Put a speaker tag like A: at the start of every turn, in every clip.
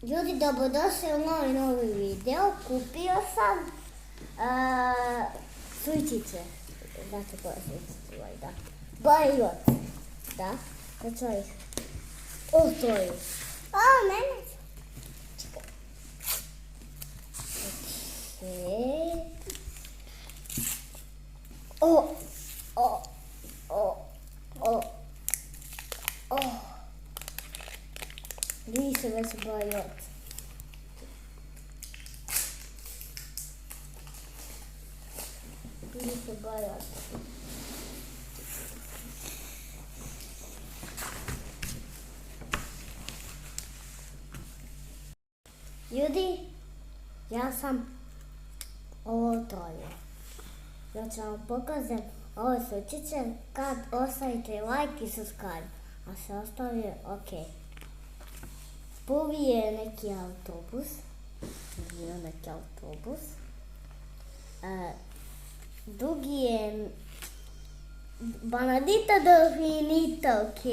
A: Ljudi, dobrodošli u novi video. Kupio sam sličice. Znate koje sličice, da. Bajot. Da, da ću ih otvori. Mene. Čekaj. Vidi se da se bajot. Vidi se bajot. Ljudi, ja sam ovo otvorio. Ja ću vam pokazati ove sličice kad ostavite like i subscribe. A sve ostalo je ok. Prvi je neki autobus. Drugi je Bananita Delfinita, ok.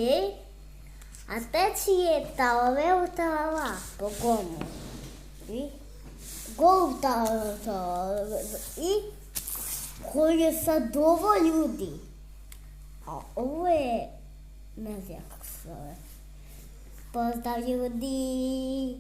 A: A treći je Talaveo Talava, po gomu. I Golub Talava. I koji je sad ovo ljudi. A ovo je, ne znam kako se zove. Pozdrav ljudi!